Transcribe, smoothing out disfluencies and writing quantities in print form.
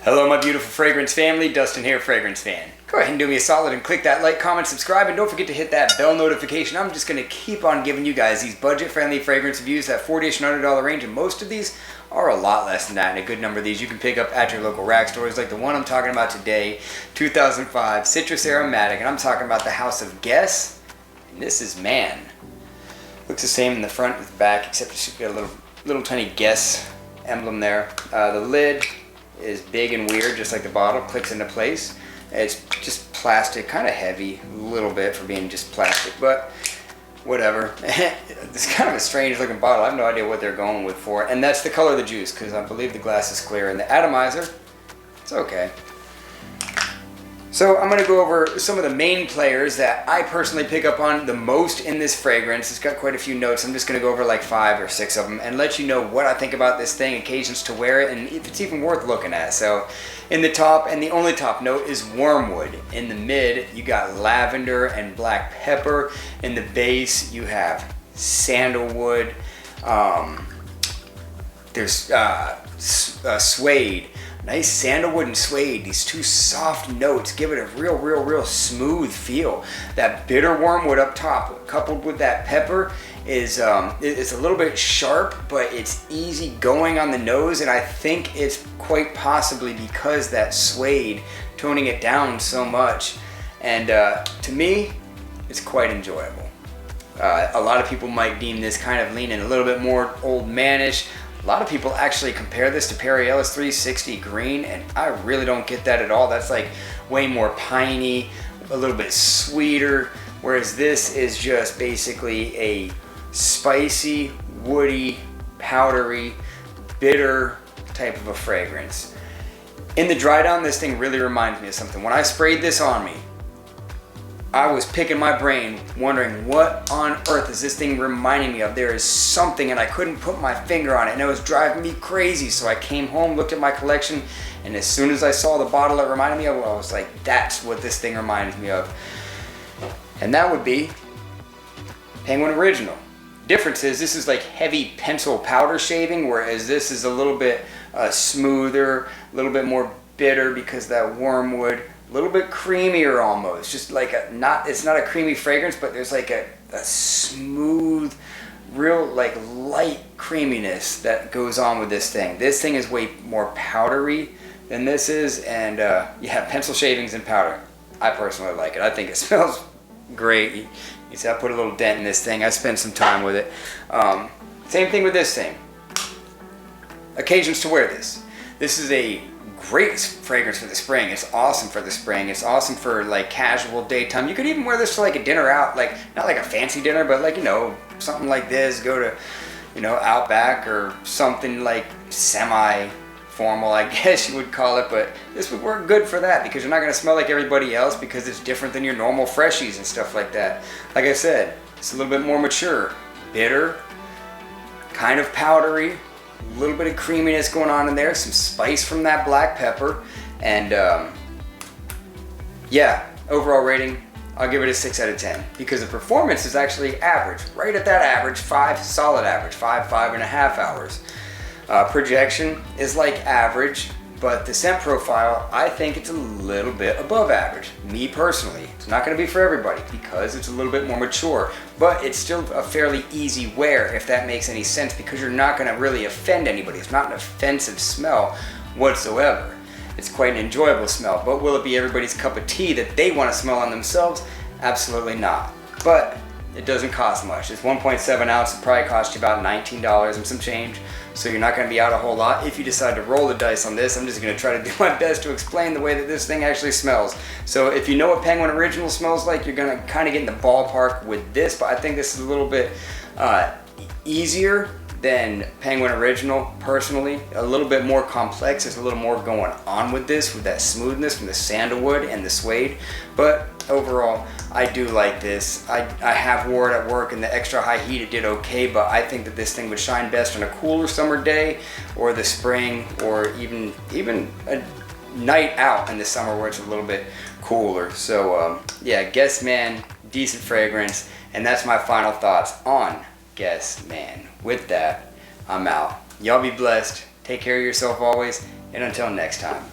Hello my beautiful fragrance family, Dustin here, Fragrance Fan. Go ahead and do me a solid and click that like, comment, subscribe, and don't forget to hit that bell notification. I'm just going to keep on giving you guys these budget-friendly fragrance reviews, that $40-ish and $100 range, and most of these are a lot less than that, and a good number of these you can pick up at your local rack stores, like the one I'm talking about today, 2005 Citrus Aromatic, and I'm talking about the House of Guess, and this is Man. Looks the same in the front and the back, except it's got a little tiny Guess emblem there. The lid is big and weird, just like the bottle, clicks into place. It's just plastic, kind of heavy, a little bit for being just plastic, but whatever. It's kind of a strange looking bottle. I have no idea what they're going with for it. And that's the color of the juice, because I believe the glass is clear. And the atomizer, it's okay. So I'm going to go over some of the main players that I personally pick up on the most in this fragrance. It's got quite a few notes. I'm just going to go over like 5 or 6 of them and let you know what I think about this thing, occasions to wear it, and if it's even worth looking at. So in the top, and the only top note, is wormwood. In the mid, you got lavender and black pepper. In the base, you have sandalwood. There's suede. Nice sandalwood and suede, these two soft notes give it a real smooth feel. That bitter wormwood up top, coupled with that pepper, is it's a little bit sharp, but it's easy going on the nose, and I think it's quite possibly because that suede toning it down so much. And to me, it's quite enjoyable. A lot of people might deem this kind of leaning a little bit more old manish. A lot of people actually compare this to Perry Ellis 360 Green, and I really don't get that at all. That's like way more piney, a little bit sweeter, whereas this is just basically a spicy, woody, powdery, bitter type of a fragrance. In the dry down, this thing really reminds me of something. When I sprayed this on me, I was picking my brain, wondering what on earth is this thing reminding me of. There is something, and I couldn't put my finger on it, and it was driving me crazy. So I came home, looked at my collection, and as soon as I saw the bottle it reminded me of, I was like, that's what this thing reminds me of. And that would be Penguin Original. Difference is this is like heavy pencil powder shaving, whereas this is a little bit smoother, a little bit more bitter because that wormwood. A little bit creamier almost, just like it's not a creamy fragrance, but there's like a smooth, real like light creaminess that goes on with this thing. This thing is way more powdery than this is, and yeah, pencil shavings and powder. I personally like it. I think it smells great. You see, I put a little dent in this thing. I spent some time with it. Same thing with this thing. Occasions to wear this. This is a great fragrance for the spring. It's awesome for the spring. It's awesome for like casual daytime. You could even wear this for like a dinner out, like not like a fancy dinner, but like, you know, something like this. Go to, you know, Outback or something like semi-formal, I guess you would call it. But this would work good for that because you're not going to smell like everybody else because it's different than your normal freshies and stuff like that. Like I said, it's a little bit more mature, bitter, kind of powdery. A little bit of creaminess going on in there, some spice from that black pepper, and yeah, overall rating, I'll give it a 6 out of 10 because the performance is actually average, right at that average, 5 solid average, 5.5 hours. Projection is like average, but the scent profile, I think it's a little bit above average. Me personally, it's not going to be for everybody because it's a little bit more mature, but it's still a fairly easy wear if that makes any sense because you're not going to really offend anybody. It's not an offensive smell whatsoever. It's quite an enjoyable smell, but will it be everybody's cup of tea that they want to smell on themselves? Absolutely not. But it doesn't cost much. It's 1.7 ounce. It probably cost you about $19 and some change. So you're not going to be out a whole lot. If you decide to roll the dice on this, I'm just going to try to do my best to explain the way that this thing actually smells. So if you know what Penguin Original smells like, you're going to kind of get in the ballpark with this. But I think this is a little bit easier than Penguin Original, personally. A little bit more complex. There's a little more going on with this, with that smoothness from the sandalwood and the suede. But overall, I do like this. I have wore it at work in the extra high heat. It did okay, but I think that this thing would shine best on a cooler summer day or the spring or even a night out in the summer where it's a little bit cooler. So yeah, Guess Man, decent fragrance, and that's my final thoughts on Guess Man. With that, I'm out. Y'all be blessed. Take care of yourself always, and until next time.